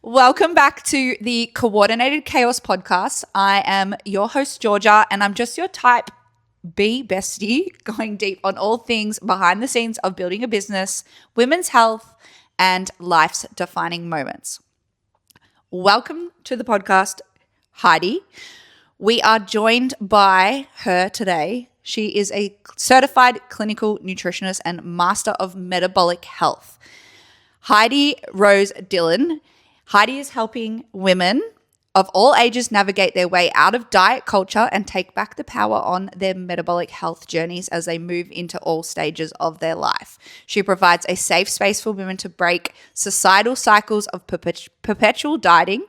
Welcome back to the Coordinated Chaos podcast. I am your host, Georgia, and I'm just your type B bestie, going deep on all things behind the scenes of building a business, women's health, and life's defining moments. Welcome to the podcast, Heidi. We are joined by her today. She is a certified clinical nutritionist and master of metabolic health. Heidi Rose Dillon. Heidi is helping women of all ages navigate their way out of diet culture and take back the power on their metabolic health journeys as they move into all stages of their life. She provides a safe space for women to break societal cycles of perpetual dieting.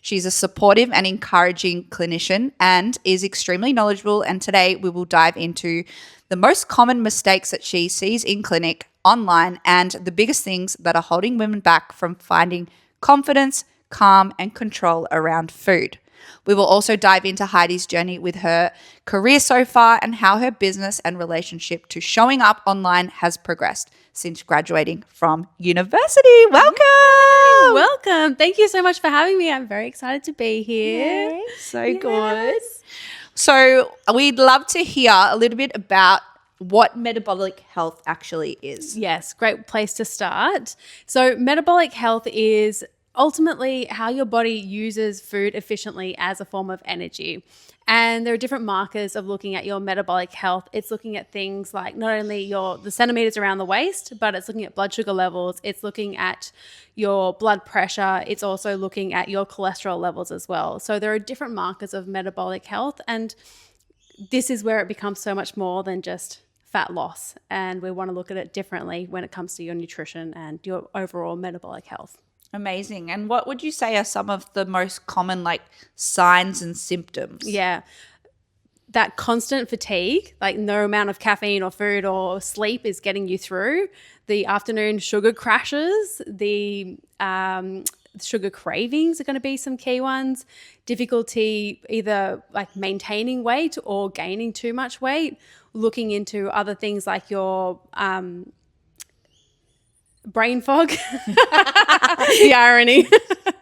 She's a supportive and encouraging clinician and is extremely knowledgeable. And today we will dive into the most common mistakes that she sees in clinic, online, and the biggest things that are holding women back from finding confidence, calm, and control around food. We will also dive into Heidi's journey with her career so far and how her business and relationship to showing up online has progressed since graduating from university. Welcome! Welcome. Thank you so much for having me. I'm very excited to be here. Yay, so good. So we'd love to hear a little bit about what metabolic health actually is. Yes, great place to start. So metabolic health is ultimately how your body uses food efficiently as a form of energy. And there are different markers of looking at your metabolic health. It's looking at things like not only the centimeters around the waist, but it's looking at blood sugar levels. It's looking at your blood pressure. It's also looking at your cholesterol levels as well. So there are different markers of metabolic health. And this is where it becomes so much more than just fat loss. And we want to look at it differently when it comes to your nutrition and your overall metabolic health. Amazing. And what would you say are some of the most common signs and symptoms? Yeah. That constant fatigue, like no amount of caffeine or food or sleep is getting you through. The afternoon sugar crashes, the sugar cravings are going to be some key ones. Difficulty either maintaining weight or gaining too much weight. Looking into other things like your brain fog. The irony.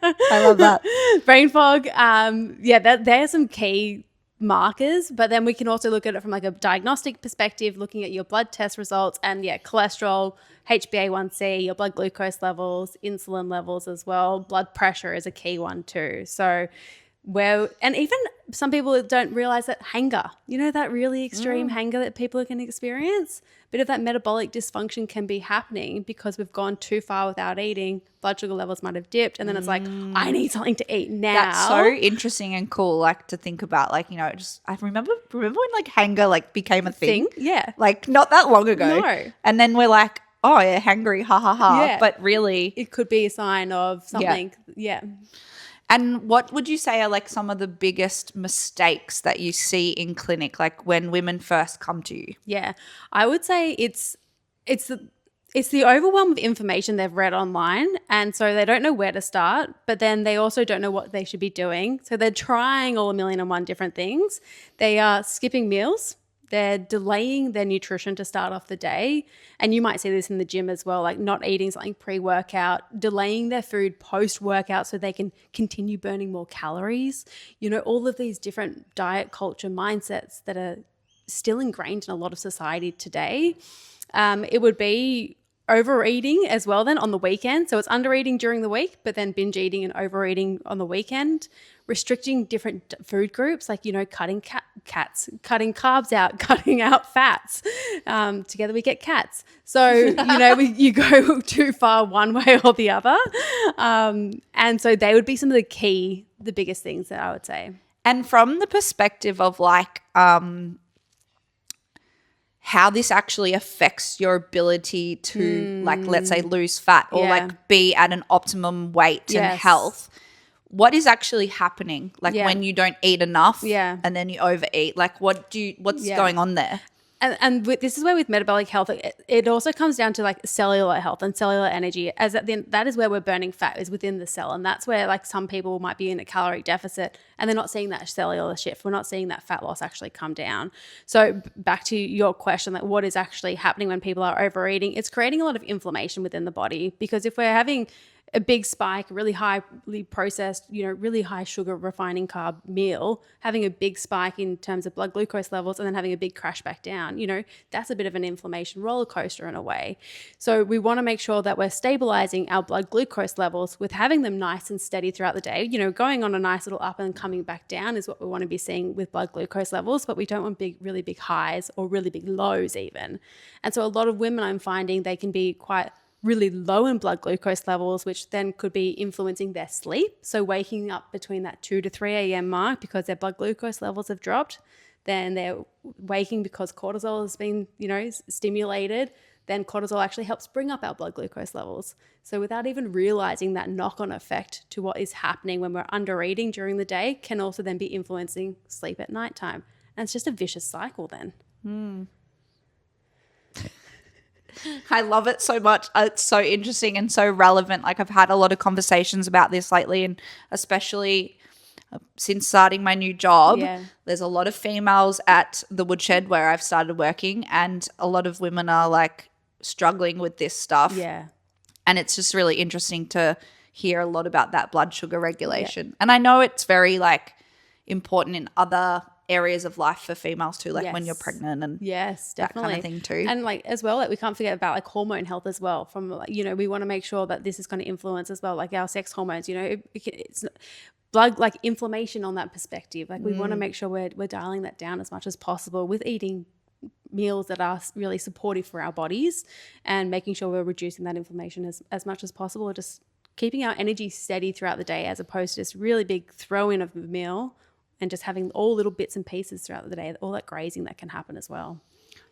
I love that. Brain fog. There are some key markers, but then we can also look at it from a diagnostic perspective, looking at your blood test results and cholesterol, HbA1c, your blood glucose levels, insulin levels as well. Blood pressure is a key one too. So and even some people don't realize that hunger, that really extreme hunger that people can experience, a bit of that metabolic dysfunction can be happening because we've gone too far without eating. Blood sugar levels might have dipped, and then it's I need something to eat now. That's so interesting and cool, to think about. I remember when hunger became a thing. Yeah, not that long ago. No, and then we're like, oh yeah, hungry, ha ha ha. Yeah. But really, it could be a sign of something. Yeah. And what would you say are some of the biggest mistakes that you see in clinic, when women first come to you? Yeah, I would say it's the overwhelm of information they've read online, and so they don't know where to start, but then they also don't know what they should be doing. So they're trying all 1,000,001 different things. They are skipping meals. They're delaying their nutrition to start off the day. And you might see this in the gym as well, not eating something pre-workout, delaying their food post-workout so they can continue burning more calories. All of these different diet culture mindsets that are still ingrained in a lot of society today. It would be overeating as well then on the weekend. So it's undereating during the week, but then binge eating and overeating on the weekend. Restricting different food groups, cutting cutting carbs out, cutting out fats. Together we get cats. So, you go too far one way or the other. And so they would be some of the biggest things that I would say. And from the perspective of how this actually affects your ability to let's say lose fat or be at an optimum weight and health. What is actually happening? When you don't eat enough and then you overeat, what's going on there? And this is where with metabolic health, it also comes down to cellular health and cellular energy. That is where we're burning fat, is within the cell. And that's where some people might be in a calorie deficit and they're not seeing that cellular shift. We're not seeing that fat loss actually come down. So back to your question, what is actually happening when people are overeating? It's creating a lot of inflammation within the body, because if we're having a big spike, really highly processed, really high sugar refining carb meal, having a big spike in terms of blood glucose levels and then having a big crash back down, that's a bit of an inflammation roller coaster in a way. So we want to make sure that we're stabilizing our blood glucose levels with having them nice and steady throughout the day. Going on a nice little up and coming back down is what we want to be seeing with blood glucose levels, but we don't want really big highs or really big lows even. And so a lot of women, I'm finding, they can be quite really low in blood glucose levels, which then could be influencing their sleep. So waking up between that 2 to 3 a.m. mark because their blood glucose levels have dropped, then they're waking because cortisol has been, stimulated. Then cortisol actually helps bring up our blood glucose levels. So without even realizing that knock-on effect to what is happening when we're under eating during the day can also then be influencing sleep at nighttime. And it's just a vicious cycle then. I love it so much. It's so interesting and so relevant. Like I've had a lot of conversations about this lately, and especially since starting my new job, there's a lot of females at the woodshed where I've started working, and a lot of women are like struggling with this stuff. Yeah. And it's just really interesting to hear a lot about that blood sugar regulation. Yeah. And I know it's very like important in other areas of life for females too, like when you're pregnant and definitely that kind of thing too. And like as well, like we can't forget about like hormone health as well. From like, we want to make sure that this is going to influence as well, like our sex hormones. It's blood, like inflammation on that perspective. Like we want to make sure we're dialing that down as much as possible with eating meals that are really supportive for our bodies and making sure we're reducing that inflammation as much as possible. Just keeping our energy steady throughout the day as opposed to just really big throw in of a meal. And just having all little bits and pieces throughout the day, all that grazing that can happen as well.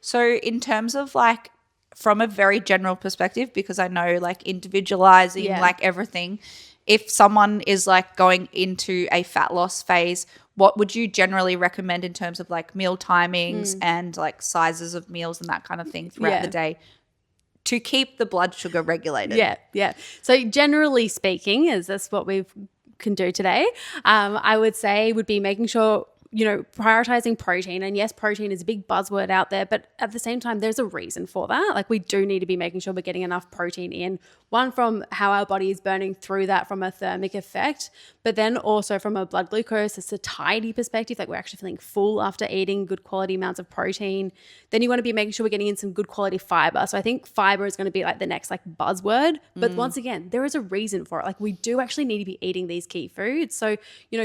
So in terms of like from a very general perspective, because I know like individualizing like everything, if someone is like going into a fat loss phase, what would you generally recommend in terms of like meal timings and like sizes of meals and that kind of thing throughout the day to keep the blood sugar regulated? Yeah. So generally speaking, is this what we've can do today, I would say would be making sure, prioritizing protein. And yes, protein is a big buzzword out there, but at the same time, there's a reason for that. Like we do need to be making sure we're getting enough protein in, one from how our body is burning through that from a thermic effect, but then also from a blood glucose, a satiety perspective, like we're actually feeling full after eating good quality amounts of protein. Then you want to be making sure we're getting in some good quality fiber. So I think fiber is going to be like the next like buzzword, but once again, there is a reason for it. Like we do actually need to be eating these key foods. So,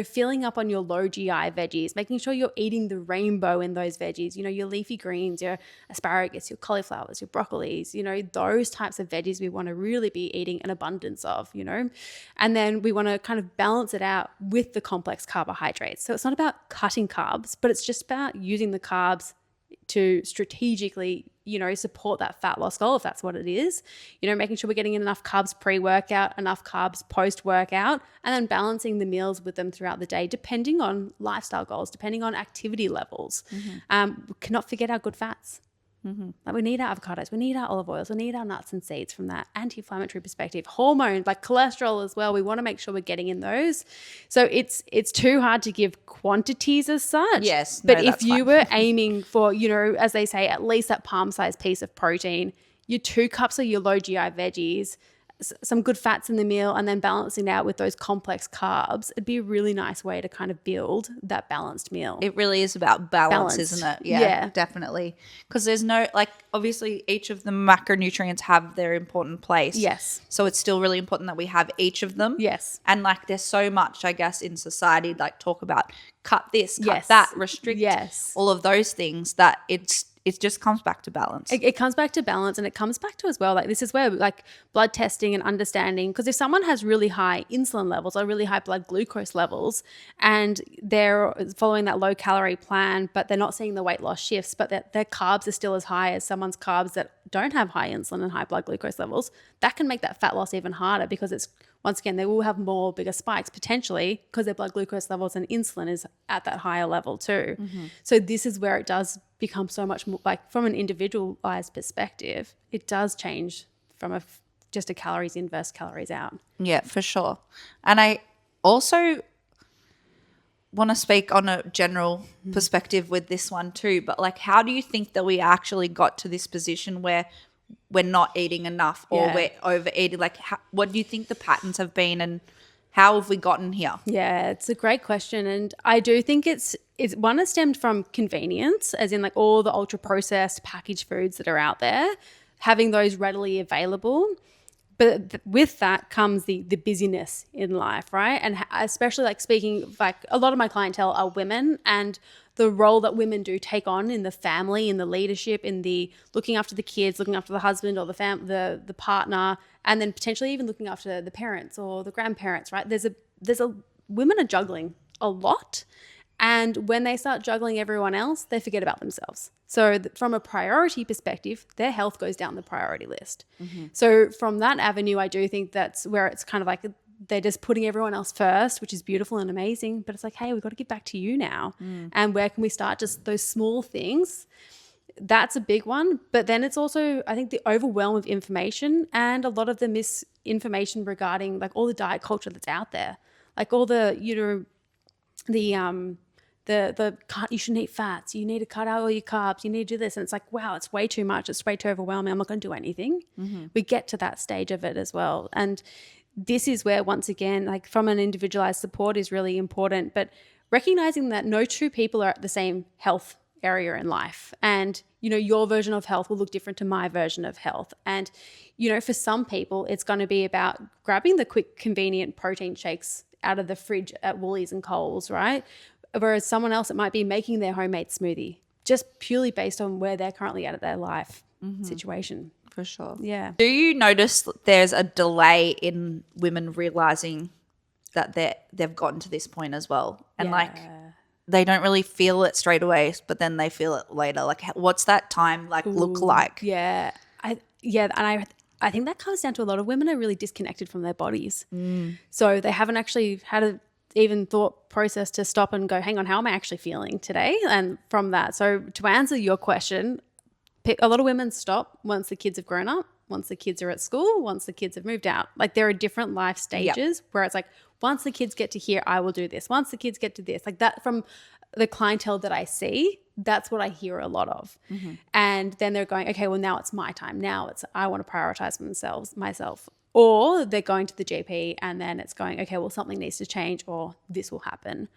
filling up on your low GI veggies, making sure you're eating the rainbow in those veggies, your leafy greens, your asparagus, your cauliflowers, your broccolis, those types of veggies we want to really be eating an abundance of, and then we want to kind of balance it out with the complex carbohydrates. So it's not about cutting carbs, but it's just about using the carbs to strategically, support that fat loss goal, if that's what it is, making sure we're getting in enough carbs pre-workout, enough carbs post-workout, and then balancing the meals with them throughout the day, depending on lifestyle goals, depending on activity levels. We cannot forget our good fats. Like we need our avocados, we need our olive oils, we need our nuts and seeds from that anti-inflammatory perspective. Hormones like cholesterol as well, we want to make sure we're getting in those. So it's too hard to give quantities as such. Yes, but if you were aiming for, as they say, at least that palm-sized piece of protein, your 2 cups of your low GI veggies, some good fats in the meal, and then balancing out with those complex carbs, it'd be a really nice way to kind of build that balanced meal. It really is about balance, isn't it? Yeah, definitely. Because there's no, like, obviously each of the macronutrients have their important place. Yes. So it's still really important that we have each of them. Yes. And like there's so much, I guess, in society, like talk about cut this, cut that, restrict all of those things, that it just comes back to balance. It comes back to balance, and it comes back to as well, like this is where like blood testing and understanding, because if someone has really high insulin levels or really high blood glucose levels and they're following that low calorie plan, but they're not seeing the weight loss shifts, but their carbs are still as high as someone's carbs that don't have high insulin and high blood glucose levels, that can make that fat loss even harder, because it's, once again, they will have more bigger spikes potentially because their blood glucose levels and insulin is at that higher level too. So this is where it does become so much more, like from an individualized perspective, it does change from just a calories in versus calories out. Yeah, for sure. And I also want to speak on a general perspective with this one too, but like how do you think that we actually got to this position where we're not eating enough or Yeah. we're overeating? Like, what do you think the patterns have been and how have we gotten here? Yeah, it's a great question. And I do think it's one is stemmed from convenience, as in like all the ultra processed packaged foods that are out there, having those readily available. But with that comes the busyness in life, right? And especially like speaking, like a lot of my clientele are women, and the role that women do take on in the family, in the leadership, in the looking after the kids, looking after the husband or the partner, and then potentially even looking after the parents or the grandparents, right? Women are juggling a lot. And when they start juggling everyone else, they forget about themselves. So from a priority perspective, their health goes down the priority list. Mm-hmm. So from that avenue, I do think that's where it's kind of like they're just putting everyone else first, which is beautiful and amazing. But it's like, hey, we've got to get back to you now. And where can we start? Just those small things. That's a big one. But then it's also, I think, the overwhelm of information and a lot of the misinformation regarding like all the diet culture that's out there. Like all the, you shouldn't eat fats, you need to cut out all your carbs, you need to do this. And it's like, wow, it's way too much. It's way too overwhelming. I'm not going to do anything. Mm-hmm. We get to that stage of it as well. And this is where, once again, like from an individualized support is really important, but recognizing that no two people are at the same health area in life. And, your version of health will look different to my version of health. And, for some people, it's going to be about grabbing the quick, convenient protein shakes out of the fridge at Woolies and Coles, right? Whereas someone else, it might be making their homemade smoothie, just purely based on where they're currently at their life situation. For sure. Yeah. Do you notice there's a delay in women realizing that they've gotten to this point as well? And like they don't really feel it straight away, but then they feel it later. Like what's that time look like? Yeah. I think that comes down to a lot of women are really disconnected from their bodies. So they haven't actually had even thought process to stop and go, hang on, how am I actually feeling today? And from that, so to answer your question, a lot of women stop once the kids have grown up, once the kids are at school, once the kids have moved out. Like there are different life stages where it's like, once the kids get to here, I will do this. Once the kids get to this, like that from the clientele that I see, that's what I hear a lot of. Mm-hmm. And then they're going, okay, well now it's my time. Now I want to prioritize myself. Or they're going to the GP and then it's going, okay, well, something needs to change or this will happen.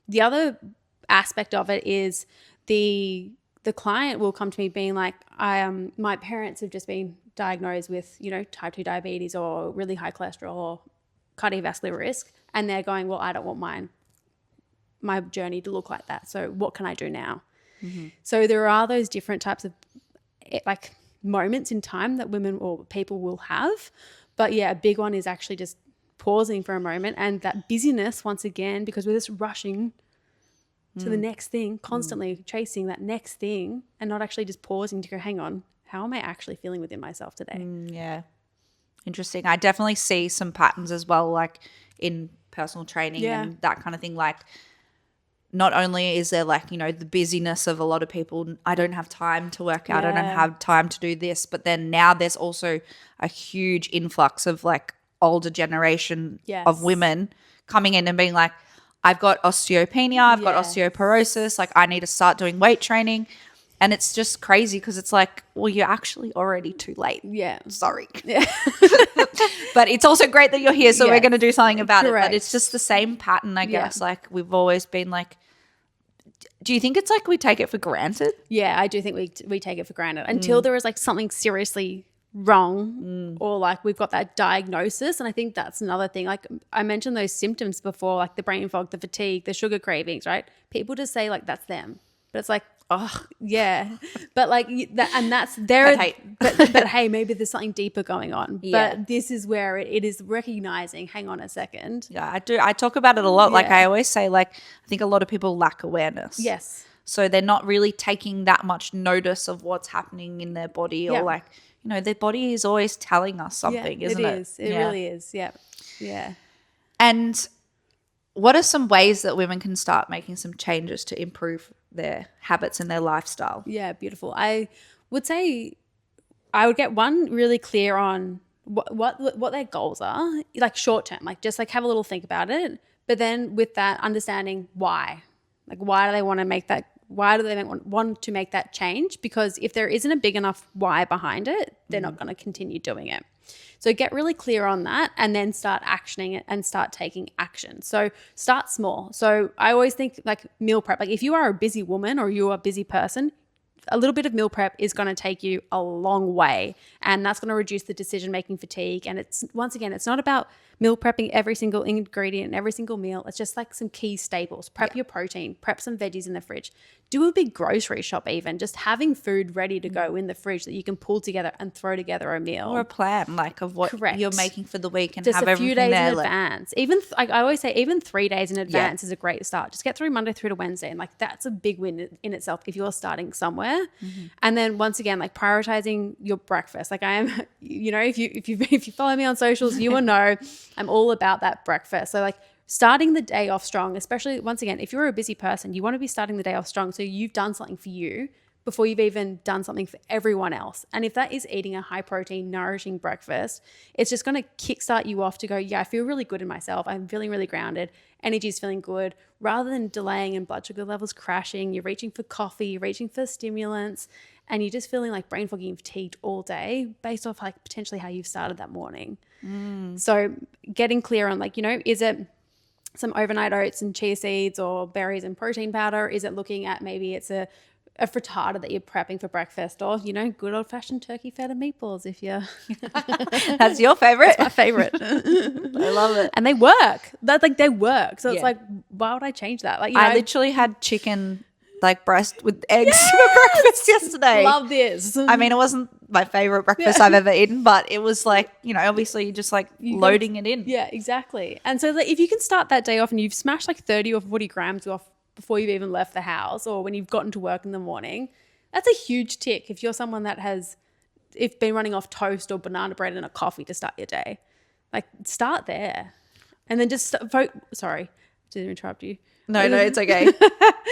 The other aspect of it is the client will come to me being like, my parents have just been diagnosed with, type 2 diabetes or really high cholesterol or cardiovascular risk. And they're going, well, I don't want my journey to look like that. So what can I do now? Mm-hmm. So there are those different types of like moments in time that women or people will have. But yeah, a big one is actually just pausing for a moment and that busyness once again, because we're just rushing to the next thing, constantly chasing that next thing and not actually just pausing to go, hang on, how am I actually feeling within myself today? Yeah. Interesting. I definitely see some patterns as well, like in personal training and that kind of thing. Like not only is there like, the busyness of a lot of people, I don't have time to work out, I don't have time to do this, but then now there's also a huge influx of like older generation of women coming in and being like, I've got osteopenia, I've got osteoporosis, like I need to start doing weight training. And it's just crazy because it's like, well, you're actually already too late. Yeah. Sorry. Yeah. But it's also great that you're here, so we're going to do something about it. But it's just the same pattern, I guess. Like we've always been like, do you think it's like we take it for granted? Yeah, I do think we take it for granted until there is like something seriously wrong or like we've got that diagnosis. And I think that's another thing. Like I mentioned those symptoms before, like the brain fog, the fatigue, the sugar cravings, right? People just say like that's them. But it's like, oh, yeah. But like that's there. But hey, maybe there's something deeper going on. Yeah. But this is where it is recognizing, hang on a second. Yeah, I do. I talk about it a lot. Like I always say, like I think a lot of people lack awareness. Yes. So they're not really taking that much notice of what's happening in their body or like, their body is always telling us something, isn't it? It is. It really is. Yeah. Yeah. And what are some ways that women can start making some changes to improve their habits and their lifestyle? Yeah, beautiful. I would say I would get one really clear on what their goals are, like short term, like just like have a little think about it. But then with that, understanding why. Like why do they want to make why do they want to make that change? Because if there isn't a big enough why behind it, they're not going to continue doing it. So get really clear on that and then start actioning it and start taking action. So start small. So I always think like meal prep, like if you are a busy woman or you're a busy person, a little bit of meal prep is going to take you a long way, and that's going to reduce the decision-making fatigue. And it's, once again, it's not about meal prepping every single ingredient and every single meal. It's just like some key staples. Prep your protein, prep some veggies in the fridge. Do a big grocery shop even. Just having food ready to go in the fridge that you can pull together and throw together a meal. Or a plan like of what you're making for the week and just have a few everything days there. in advance. Even like I always say, even 3 days in advance is a great start. Just get through Monday through to Wednesday, and like that's a big win in itself if you're starting somewhere. And then once again, like prioritizing your breakfast. Like I am, you know, if you follow me on socials, you will know I'm all about that breakfast. So like starting the day off strong, especially once again, if you're a busy person, you want to be starting the day off strong. So you've done something for you before you've even done something for everyone else. And if that is eating a high protein, nourishing breakfast, it's just going to kickstart you off to go, yeah, I feel really good in myself. I'm feeling really grounded. Energy's feeling good. Rather than delaying and blood sugar levels crashing, you're reaching for coffee, you're reaching for stimulants, and you're just feeling like brain foggy and fatigued all day based off like potentially how you've started that morning. So getting clear on like, you know, is it some overnight oats and chia seeds or berries and protein powder? Is it looking at maybe it's a frittata that you're prepping for breakfast, or, you know, good old-fashioned turkey feta meatballs if you're That's your favorite? That's my favorite. I love it. And they work. They work. So it's like, why would I change that? Like, you know, I literally had chicken like breast with eggs for breakfast yesterday. Love this. I mean, it wasn't my favorite breakfast I've ever eaten, but it was like, you know, obviously just like loading it in. Yeah, exactly. And so like, if you can start that day off and you've smashed like 30 or 40 grams off before you've even left the house or when you've gotten to work in the morning, that's a huge tick if you're someone that has been running off toast or banana bread and a coffee to start your day. Like, start there. And then just sorry, didn't interrupt you. No, it's okay.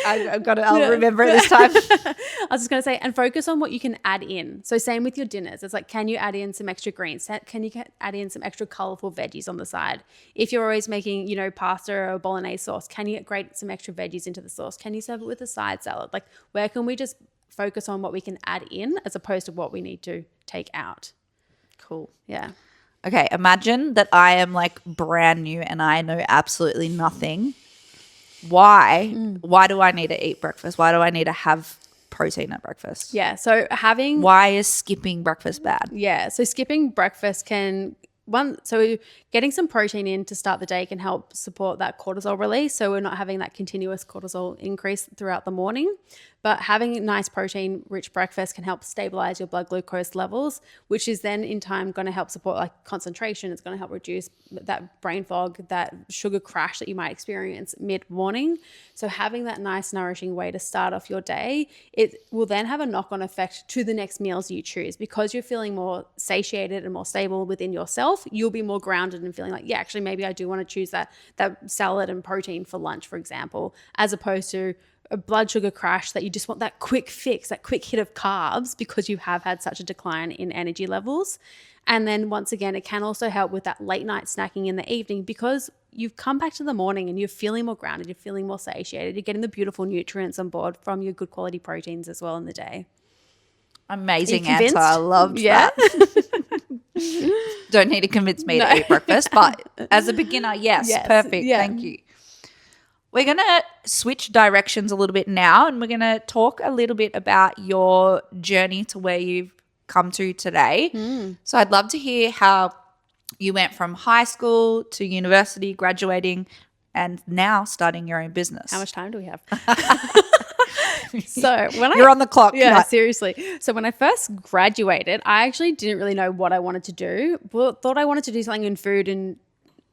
I've got it. I'll remember it this time. I was just going to say, and focus on what you can add in. So same with your dinners. It's like, can you add in some extra greens? Can you add in some extra colorful veggies on the side? If you're always making, you know, pasta or bolognese sauce, can you grate some extra veggies into the sauce? Can you serve it with a side salad? Like, where can we just focus on what we can add in as opposed to what we need to take out? Cool. Yeah. Okay, imagine that I am like brand new and I know absolutely nothing. Why do I need to eat breakfast? Why do I need to have protein at breakfast? Yeah. So why is skipping breakfast bad? Yeah. So skipping breakfast so getting some protein in to start the day can help support that cortisol release. So we're not having that continuous cortisol increase throughout the morning. But having a nice protein-rich breakfast can help stabilize your blood glucose levels, which is then in time going to help support like concentration. It's going to help reduce that brain fog, that sugar crash that you might experience mid-morning. So having that nice nourishing way to start off your day, it will then have a knock-on effect to the next meals you choose. Because you're feeling more satiated and more stable within yourself, you'll be more grounded and feeling like, yeah, actually maybe I do want to choose that salad and protein for lunch, for example, as opposed to a blood sugar crash that you just want that quick fix, that quick hit of carbs because you have had such a decline in energy levels. And then once again, it can also help with that late night snacking in the evening because you've come back to the morning and you're feeling more grounded, you're feeling more satiated, you're getting the beautiful nutrients on board from your good quality proteins as well in the day. Amazing answer. I loved that. Don't need to convince me to eat breakfast, but as a beginner, yes. Perfect. Yeah. Thank you. We're going to switch directions a little bit now, and we're going to talk a little bit about your journey to where you've come to today. So I'd love to hear how you went from high school to university, graduating, and now starting your own business. How much time do we have? So when You're on the clock. Yeah, seriously. So when I first graduated, I actually didn't really know what I wanted to do. Well, thought I wanted to do something in food and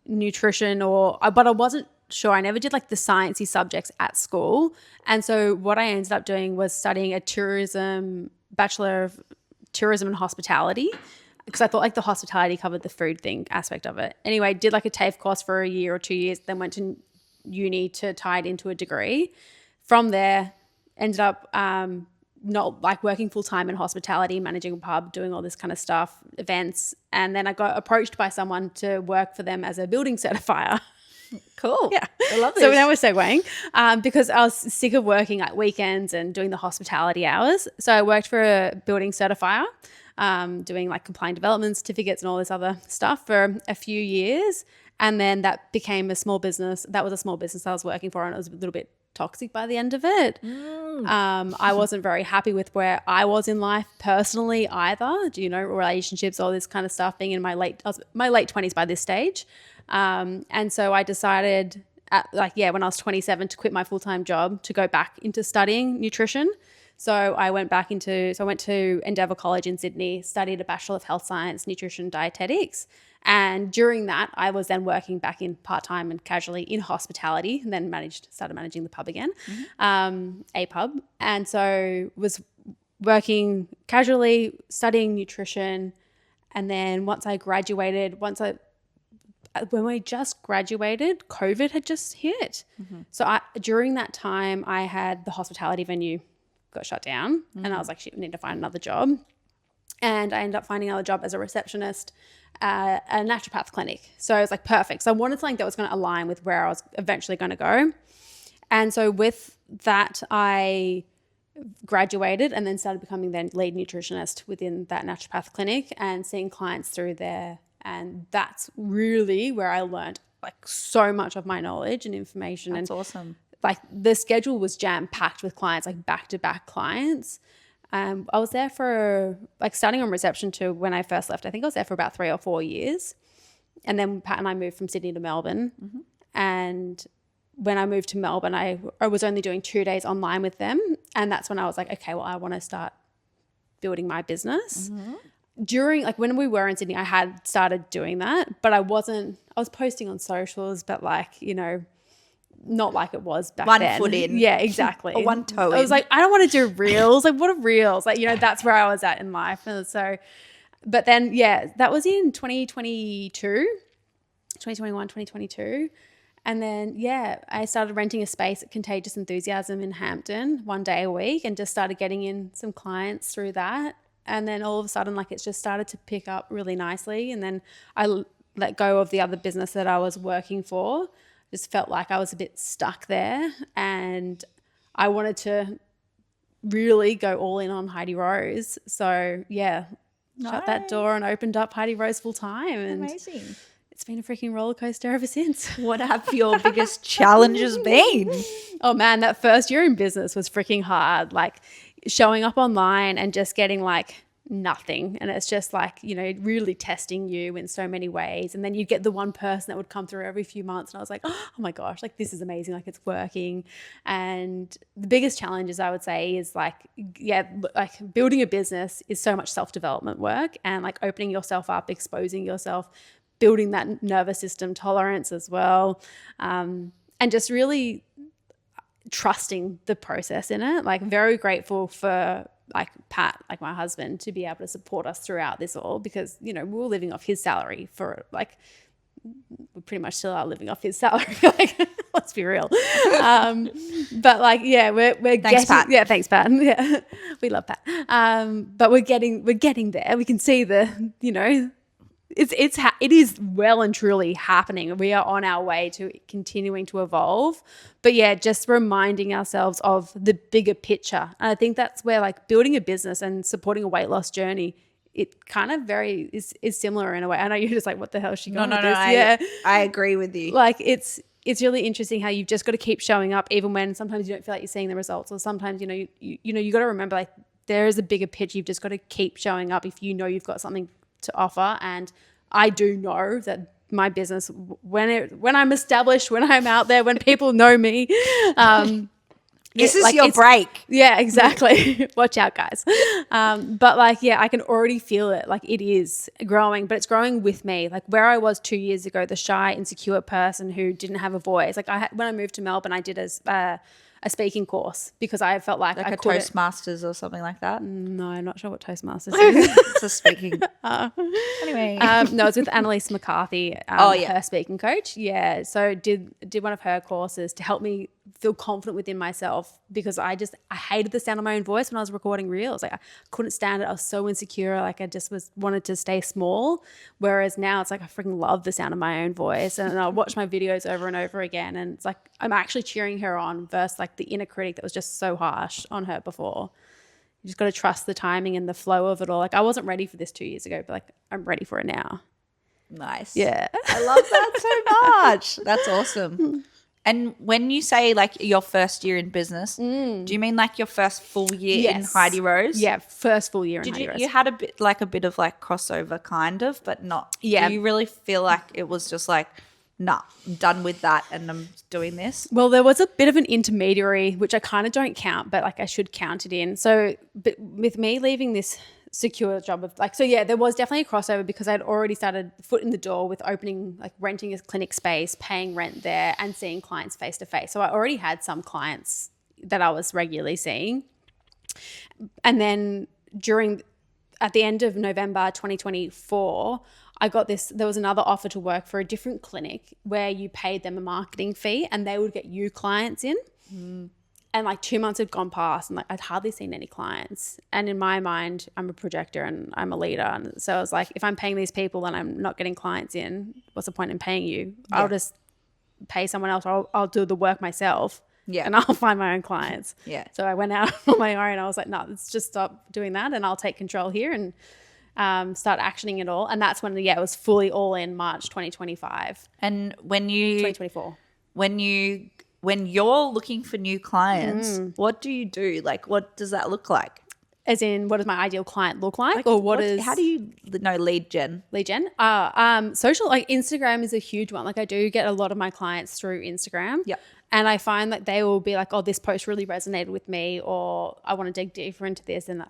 nutrition, but I wasn't sure. I never did like the sciencey subjects at school. And so what I ended up doing was studying a Bachelor of Tourism and Hospitality, because I thought like the hospitality covered the food thing aspect of it. Anyway, did like a TAFE course for a year or 2 years, then went to uni to tie it into a degree. From there, ended up not like working full time in hospitality, managing a pub, doing all this kind of stuff, events. And then I got approached by someone to work for them as a building certifier. Cool. Yeah. I love this. So now we're segueing because I was sick of working like weekends and doing the hospitality hours. So I worked for a building certifier, doing like compliant development certificates and all this other stuff for a few years. And then that became a small business. That was a small business I was working for, and it was a little bit toxic by the end of it. I wasn't very happy with where I was in life personally either. Do you know, relationships, all this kind of stuff, being in my late 20s by this stage. And so I decided when I was 27 to quit my full-time job to go back into studying nutrition. So I went to Endeavour College in Sydney, studied a Bachelor of Health Science, Nutrition, Dietetics. And during that, I was then working back in part-time and casually in hospitality, and then started managing the pub again, a pub. And so was working casually, studying nutrition. And then when we just graduated, COVID had just hit. So during that time, I had the hospitality venue got shut down, and I was like, shit, I need to find another job. And I ended up finding another job as a receptionist at a naturopath clinic. So it was like perfect. So I wanted something that was going to align with where I was eventually going to go. And so with that, I graduated and then started becoming then lead nutritionist within that naturopath clinic and seeing clients through there. And that's really where I learned like so much of my knowledge and information. That's awesome. Like the schedule was jam-packed with clients, like back-to-back clients. I was there for like starting on reception to when I first left. I think I was there for about 3 or 4 years. And then Pat and I moved from Sydney to Melbourne. And when I moved to Melbourne, I was only doing 2 days online with them. And that's when I was like, okay, well, I want to start building my business. During like when we were in Sydney, I had started doing that, but I was posting on socials, but like, you know, not like it was back then. 1 foot in. Yeah, exactly. Or 1 toe in. I was like, I don't want to do reels. Like, what are reels? Like, you know, that's where I was at in life. And so, but then, yeah, that was in 2022. And then, yeah, I started renting a space at Contagious Enthusiasm in Hampton 1 day a week and just started getting in some clients through that. And then all of a sudden, like, it's just started to pick up really nicely. And then I let go of the other business that I was working for. Just felt like I was a bit stuck there, and I wanted to really go all in on Heidi Rose. So yeah, shut that door and opened up Heidi Rose full time. And amazing. It's been a freaking roller coaster ever since. What have your biggest challenges been? Oh man, that first year in business was freaking hard. Like showing up online and just getting like nothing. And it's just like, you know, really testing you in so many ways. And then you get the one person that would come through every few months. And I was like, oh my gosh, like this is amazing. Like it's working. And the biggest challenges I would say is like, yeah, like building a business is so much self-development work and like opening yourself up, exposing yourself, building that nervous system tolerance as well. And just really trusting the process in it. Like very grateful for like Pat, like my husband, to be able to support us throughout this all because, you know, we were living off his salary for like, we pretty much still are living off his salary. Like, let's be real. But like, yeah, we're thanks, Pat. Yeah, thanks, Pat. Yeah, we love Pat. But we're getting there. We can see the, you know, it is well and truly happening. We are on our way to continuing to evolve. But yeah, just reminding ourselves of the bigger picture. And I think that's where like building a business and supporting a weight loss journey, it kind of is similar in a way. I know you're just like, what the hell is she going with this? Yeah. I agree with you. Like it's really interesting how you've just got to keep showing up even when sometimes you don't feel like you're seeing the results, or sometimes, you know, you got to remember like there is a bigger picture. You've just got to keep showing up if you know you've got something to offer. And I do know that my business, when I'm established, when I'm out there, when people know me, this is like your break. Yeah, exactly. Watch out, guys. But like, yeah, I can already feel it. Like it is growing, but it's growing with me. Like where I was 2 years ago, the shy, insecure person who didn't have a voice. Like when I moved to Melbourne, I did a speaking course because I felt like I couldn't. Toastmasters or something like that. No, I'm not sure what Toastmasters is. It's a speaking. Anyway. No, it's with Annalise McCarthy, her speaking coach. Yeah, so did one of her courses to help me feel confident within myself because I hated the sound of my own voice when I was recording reels. Like I couldn't stand it. I was so insecure. Like I just wanted to stay small. Whereas now it's like I freaking love the sound of my own voice, and I'll watch my videos over and over again. And it's like I'm actually cheering her on versus like the inner critic that was just so harsh on her before. You just got to trust the timing and the flow of it all. Like I wasn't ready for this 2 years ago, but like I'm ready for it now. Nice. Yeah. I love that so much. That's awesome. And when you say like your first year in business, do you mean like your first full year in Heidi Rose? Yeah, first full year in Heidi Rose. You had a bit of crossover kind of, but not. Yeah. Do you really feel like it was just like, nah, I'm done with that and I'm doing this? Well, there was a bit of an intermediary, which I kind of don't count, but like I should count it in. So but with me leaving this secure job of there was definitely a crossover because I'd already started foot in the door with opening, like renting a clinic space, paying rent there and seeing clients face to face. So I already had some clients that I was regularly seeing. And then at the end of November 2024, there was another offer to work for a different clinic where you paid them a marketing fee and they would get you clients in. And like 2 months had gone past and like I'd hardly seen any clients. And in my mind, I'm a projector and I'm a leader. And so I was like, if I'm paying these people and I'm not getting clients in, what's the point in paying you? Yeah. I'll just pay someone else or I'll do the work myself. Yeah. And I'll find my own clients. Yeah. So I went out on my own. I was like, no, let's just stop doing that and I'll take control here and start actioning it all. And that's when, it was fully all in March 2025. And 2024. When you're looking for new clients, what do you do? Like, what does that look like? As in, what does my ideal client look like? How do you know lead gen? Lead gen? Social, like Instagram is a huge one. Like I do get a lot of my clients through Instagram. Yep. And I find that they will be like, oh, this post really resonated with me, or I want to dig deeper into this. And,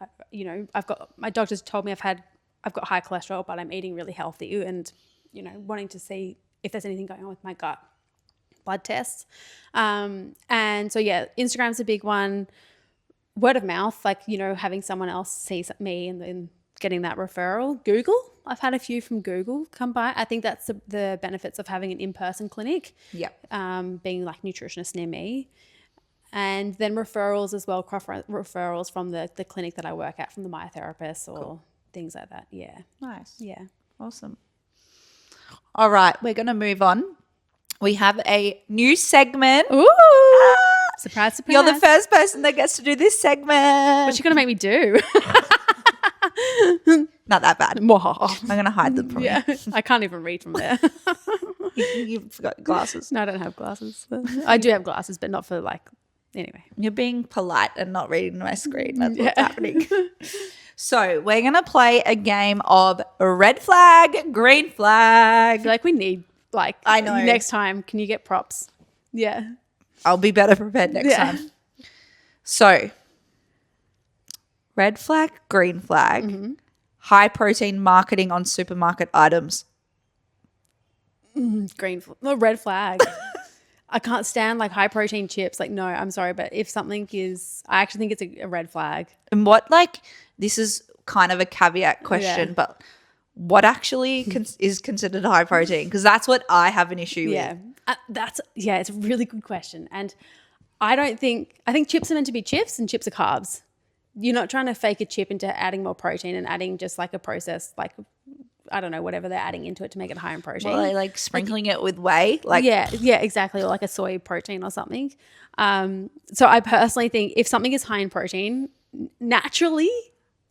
my doctors told me I've got high cholesterol, but I'm eating really healthy and, wanting to see if there's anything going on with my gut. Blood tests. And so, Instagram's a big one. Word of mouth, like, having someone else see me and then getting that referral. Google. I've had a few from Google come by. I think that's the benefits of having an in-person clinic. Yep. Being like nutritionist near me. And then referrals as well, referrals from the clinic that I work at, from the myotherapist or things like that. Yeah. Nice. Yeah. Awesome. All right. We're going to move on. We have a new segment. Ooh. Surprise, surprise. You're the first person that gets to do this segment. What's she going to make me do? Not that bad. I'm going to hide them from you. I can't even read from there. You've got glasses. No, I don't have glasses. I do have glasses, but not for anyway. You're being polite and not reading my screen. That's what's happening. So we're going to play a game of red flag, green flag. I feel like we need I know. Next time, can you get props? Yeah. I'll be better prepared next time. So, red flag, green flag, high protein marketing on supermarket items. Red flag. I can't stand high protein chips. No, I'm sorry, but if something is, I actually think it's a red flag. And what this is kind of a caveat question, but what actually is considered high protein? Because that's what I have an issue with. It's a really good question. And I think chips are meant to be chips and chips are carbs. You're not trying to fake a chip into adding more protein and adding just a process, I don't know, whatever they're adding into it to make it high in protein. Well, they sprinkling it with whey? Yeah, exactly. Or a soy protein or something. So I personally think if something is high in protein, naturally,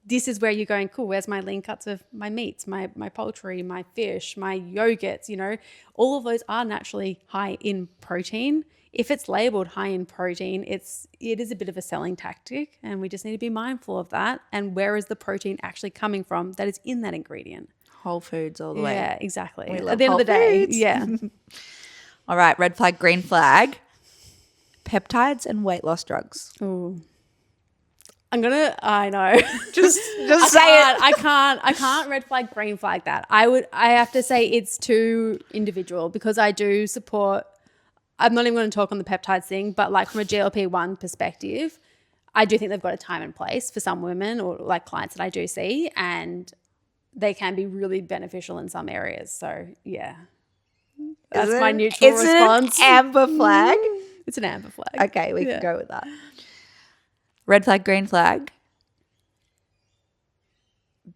this is where you're going, cool, where's my lean cuts of my meats, my poultry, my fish, my yogurts, all of those are naturally high in protein. If it's labeled high in protein, it is a bit of a selling tactic, and we just need to be mindful of that. And where is the protein actually coming from that is in that ingredient? Whole foods all the way. Yeah, exactly. At the end of the day, yeah. All right, red flag, green flag, peptides and weight loss drugs. Ooh. I know. Just say it. I can't red flag, green flag that. I have to say it's too individual because I do support, I'm not even going to talk on the peptides thing, but from a GLP-1 perspective, I do think they've got a time and place for some women or clients that I do see, and they can be really beneficial in some areas. So yeah, that's my neutral response. An amber flag. It's an amber flag. Okay, we can go with that. Red flag, green flag.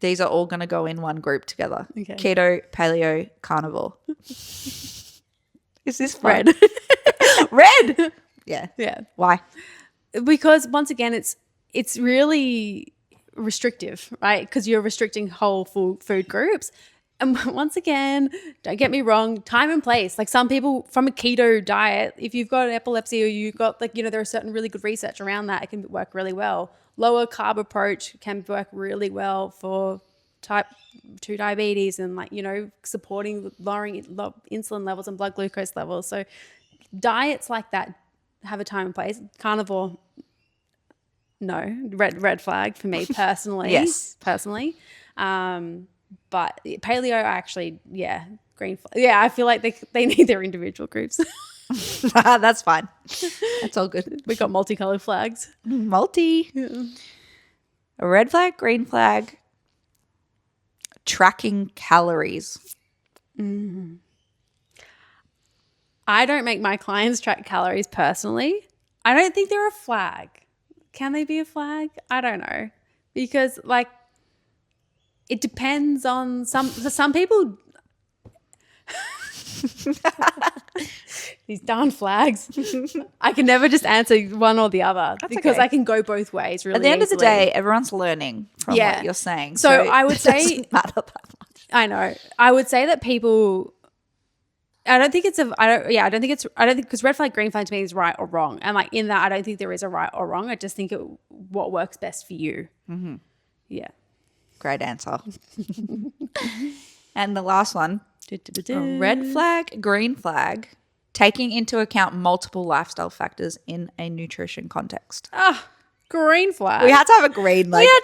These are all going to go in one group together. Okay. Keto, paleo, carnivore. Is this fun? Red. Red. Yeah. Yeah. Why? Because once again, it's really restrictive, right? Because you're restricting whole food groups. And once again, don't get me wrong, time and place. Like some people from a keto diet, if you've got epilepsy or you've got there are certain really good research around that, it can work really well. Lower carb approach can work really well for type 2 diabetes and supporting lowering insulin levels and blood glucose levels. So diets like that have a time and place. Carnivore, no, red flag for me personally. Yes. Personally. But paleo actually, green flag. Yeah, I feel like they need their individual groups. That's fine. That's all good. We got multicolored flags. Multi. Yeah. A red flag, green flag. Tracking calories. Mm-hmm. I don't make my clients track calories personally. I don't think they're a flag. Can they be a flag? I don't know. Because it depends on some people. These darn flags. I can never just answer one or the other. That's because okay. I can go both ways really At the end easily. of the day, everyone's learning from what you're saying. So I would say it doesn't matter that much. I know. I would say that people I don't think because red flag, green flag to me is right or wrong. And in that, I don't think there is a right or wrong. I just think what works best for you. Mm-hmm. Yeah. Great answer. And the last one, red flag, green flag, taking into account multiple lifestyle factors in a nutrition context. Green flag. We had to have a green. We had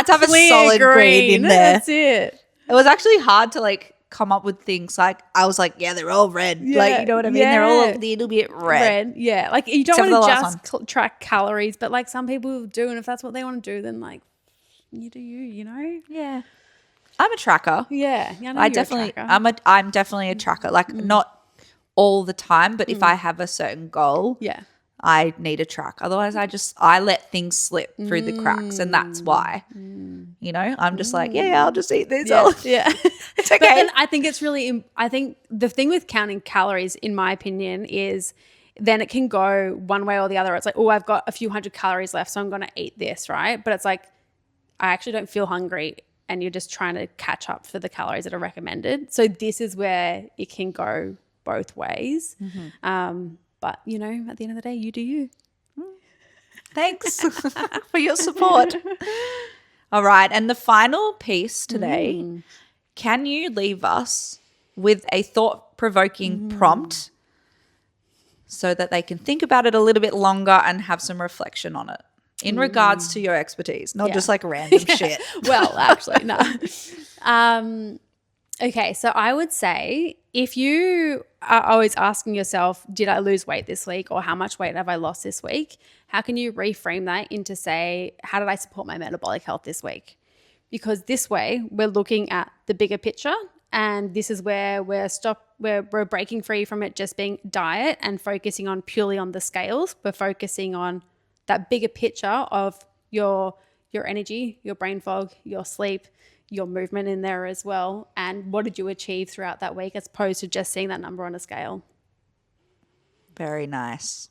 to have a solid green in there. That's it. It was actually hard to come up with things I was like, yeah, they're all red. Yeah, you know what I mean? Yeah. They're all a little bit red. Yeah. You don't want to just track calories, but some people do. And if that's what they want to do, then you do you know? Yeah. I'm a tracker. Yeah. I'm definitely a tracker. Not all the time, but if I have a certain goal, I need a track. Otherwise I let things slip through the cracks, and that's why. I'm just I'll just eat this. Yeah. It's okay. But then I think it's really I think the thing with counting calories, in my opinion, is then it can go one way or the other. It's I've got a few hundred calories left, so I'm going to eat this, right? But it's I actually don't feel hungry, and you're just trying to catch up for the calories that are recommended. So this is where it can go both ways. Mm-hmm. But, at the end of the day, you do you. Thanks for your support. All right. And the final piece today, can you leave us with a thought-provoking prompt so that they can think about it a little bit longer and have some reflection on it in regards to your expertise, not just random shit? Well, actually, no. Okay, so I would say if you are always asking yourself, did I lose weight this week, or how much weight have I lost this week? How can you reframe that into how did I support my metabolic health this week? Because this way we're looking at the bigger picture, and this is where we're breaking free from it just being diet and focusing on purely on the scales. We're focusing on that bigger picture of your energy, your brain fog, your sleep, your movement in there as well, and what did you achieve throughout that week, as opposed to just seeing that number on a scale. Very nice.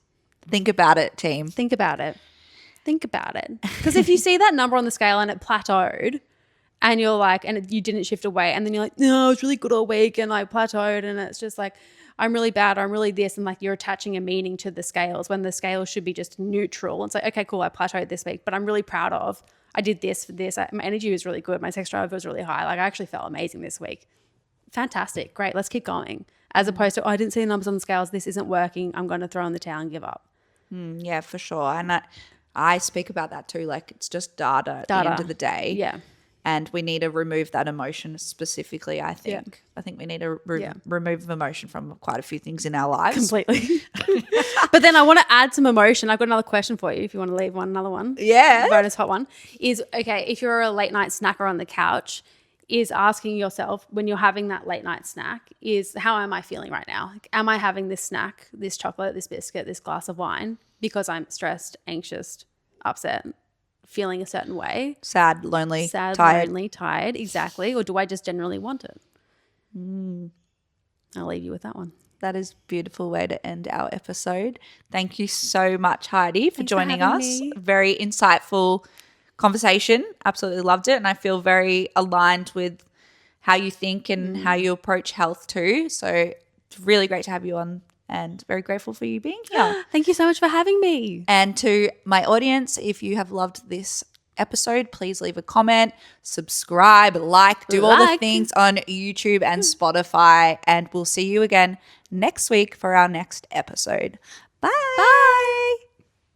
Think about it, team. Think about it. Because if you see that number on the scale and it plateaued, and you're and you didn't shift away, and then you're no, I was really good all week and plateaued, and it's just I'm really bad, I'm really this, and you're attaching a meaning to the scales when the scales should be just neutral. It's okay, cool, I plateaued this week, but I'm really proud of I did this for this. My energy was really good. My sex drive was really high. I actually felt amazing this week. Fantastic. Great. Let's keep going. As opposed to, I didn't see the numbers on the scales. This isn't working. I'm going to throw in the towel and give up. Yeah, for sure. And I speak about that too. It's just data at the end of the day. Yeah. And we need to remove that emotion specifically, I think. Yeah. I think we need to remove emotion from quite a few things in our lives. Completely. But then I want to add some emotion. I've got another question for you if you want to leave another one. Yeah. Bonus hot one is, okay, if you're a late night snacker on the couch, is asking yourself when you're having that late night snack is, how am I feeling right now? Like, am I having this snack, this chocolate, this biscuit, this glass of wine because I'm stressed, anxious, upset, feeling a certain way? Sad, lonely, tired. Exactly. Or do I just generally want it? I'll leave you with that one. That is a beautiful way to end our episode. Thank you so much, Heidi, for joining us. Me. Very insightful conversation. Absolutely loved it. And I feel very aligned with how you think and how you approach health too. So it's really great to have you on and very grateful for you being here. Thank you so much for having me. And to my audience, if you have loved this episode, please leave a comment, subscribe, do all the things on YouTube and Spotify. And we'll see you again next week for our next episode. Bye.